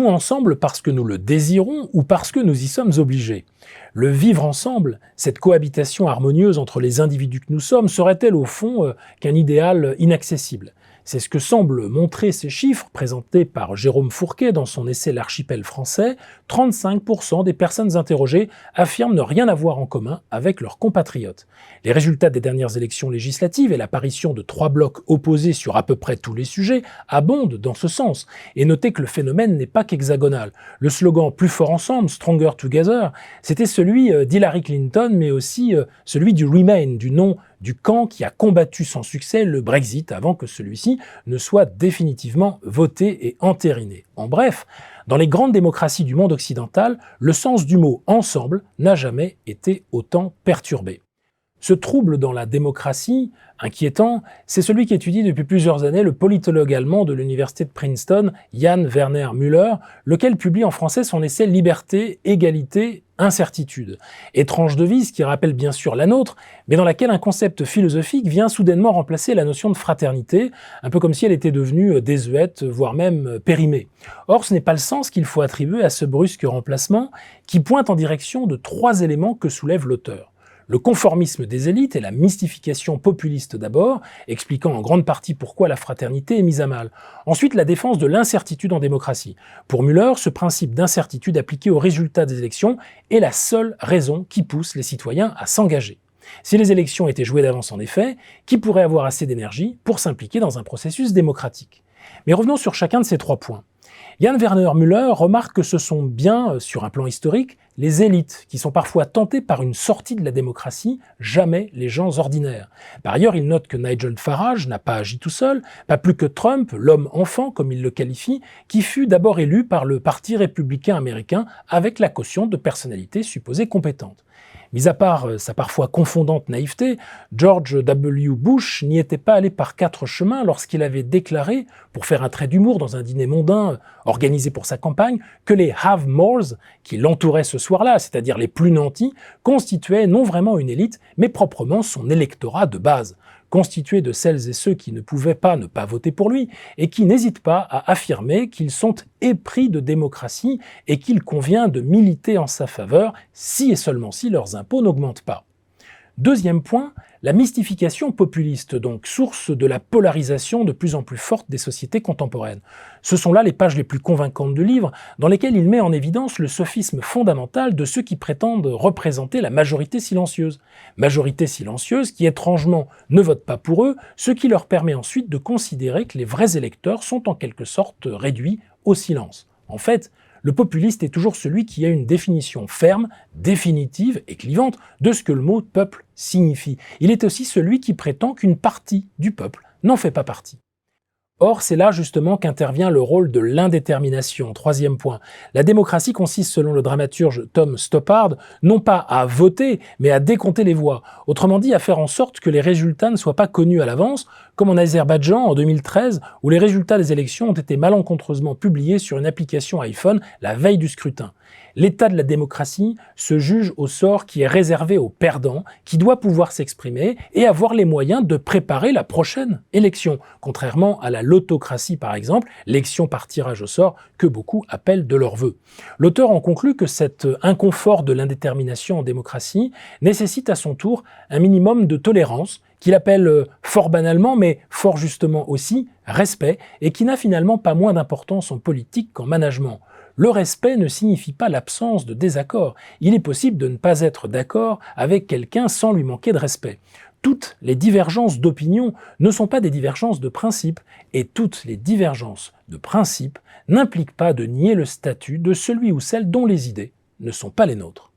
Vivons-nous ensemble parce que nous le désirons ou parce que nous y sommes obligés? Le vivre ensemble, cette cohabitation harmonieuse entre les individus que nous sommes, serait-elle au fond qu'un idéal inaccessible? C'est ce que semblent montrer ces chiffres présentés par Jérôme Fourquet dans son essai L'archipel français. 35% des personnes interrogées affirment ne rien avoir en commun avec leurs compatriotes. Les résultats des dernières élections législatives et l'apparition de 3 blocs opposés sur à peu près tous les sujets abondent dans ce sens. Et notez que le phénomène n'est pas qu'hexagonal. Le slogan « Plus fort ensemble »,« Stronger Together », c'était celui d'Hillary Clinton, mais aussi celui du Remain, du nom du camp qui a combattu sans succès le Brexit avant que celui-ci ne soit définitivement voté et entériné. En bref, dans les grandes démocraties du monde occidental, le sens du mot « ensemble » n'a jamais été autant perturbé. Ce trouble dans la démocratie, inquiétant, c'est celui qu'étudie depuis plusieurs années le politologue allemand de l'université de Princeton, Jan Werner Müller, lequel publie en français son essai « Liberté, égalité, incertitude ». Étrange devise qui rappelle bien sûr la nôtre, mais dans laquelle un concept philosophique vient soudainement remplacer la notion de fraternité, un peu comme si elle était devenue désuète, voire même périmée. Or, ce n'est pas le sens qu'il faut attribuer à ce brusque remplacement, qui pointe en direction de 3 éléments que soulève l'auteur. Le conformisme des élites et la mystification populiste d'abord, expliquant en grande partie pourquoi la fraternité est mise à mal. Ensuite, la défense de l'incertitude en démocratie. Pour Müller, ce principe d'incertitude appliqué aux résultats des élections est la seule raison qui pousse les citoyens à s'engager. Si les élections étaient jouées d'avance en effet, qui pourrait avoir assez d'énergie pour s'impliquer dans un processus démocratique? Mais revenons sur chacun de ces 3 points. Jan Werner Müller remarque que ce sont bien, sur un plan historique, les élites qui sont parfois tentées par une sortie de la démocratie, jamais les gens ordinaires. Par ailleurs, il note que Nigel Farage n'a pas agi tout seul, pas plus que Trump, l'homme enfant comme il le qualifie, qui fut d'abord élu par le Parti républicain américain avec la caution de personnalités supposées compétentes. Mis à part sa parfois confondante naïveté, George W. Bush n'y était pas allé par 4 chemins lorsqu'il avait déclaré, pour faire un trait d'humour dans un dîner mondain organisé pour sa campagne, que les have-mores qui l'entouraient ce soir-là, c'est-à-dire les plus nantis, constituaient non vraiment une élite, mais proprement son électorat de base, constitué de celles et ceux qui ne pouvaient pas ne pas voter pour lui et qui n'hésitent pas à affirmer qu'ils sont épris de démocratie et qu'il convient de militer en sa faveur si et seulement si leurs impôts n'augmentent pas. Deuxième point, la mystification populiste, donc source de la polarisation de plus en plus forte des sociétés contemporaines. Ce sont là les pages les plus convaincantes du livre, dans lesquelles il met en évidence le sophisme fondamental de ceux qui prétendent représenter la majorité silencieuse. Majorité silencieuse qui, étrangement, ne vote pas pour eux, ce qui leur permet ensuite de considérer que les vrais électeurs sont en quelque sorte réduits au silence. En fait, le populiste est toujours celui qui a une définition ferme, définitive et clivante de ce que le mot « peuple » signifie. Il est aussi celui qui prétend qu'une partie du peuple n'en fait pas partie. Or, c'est là justement qu'intervient le rôle de l'indétermination. Troisième point. La démocratie consiste, selon le dramaturge Tom Stoppard, non pas à voter, mais à décompter les voix. Autrement dit, à faire en sorte que les résultats ne soient pas connus à l'avance, comme en Azerbaïdjan en 2013, où les résultats des élections ont été malencontreusement publiés sur une application iPhone la veille du scrutin. L'état de la démocratie se juge au sort qui est réservé aux perdants, qui doit pouvoir s'exprimer et avoir les moyens de préparer la prochaine élection, contrairement à la l'autocratie par exemple, l'élection par tirage au sort que beaucoup appellent de leur vœu. L'auteur en conclut que cet inconfort de l'indétermination en démocratie nécessite à son tour un minimum de tolérance, qu'il appelle fort banalement, mais fort justement aussi, respect, et qui n'a finalement pas moins d'importance en politique qu'en management. Le respect ne signifie pas l'absence de désaccord. Il est possible de ne pas être d'accord avec quelqu'un sans lui manquer de respect. Toutes les divergences d'opinion ne sont pas des divergences de principe, et toutes les divergences de principe n'impliquent pas de nier le statut de celui ou celle dont les idées ne sont pas les nôtres.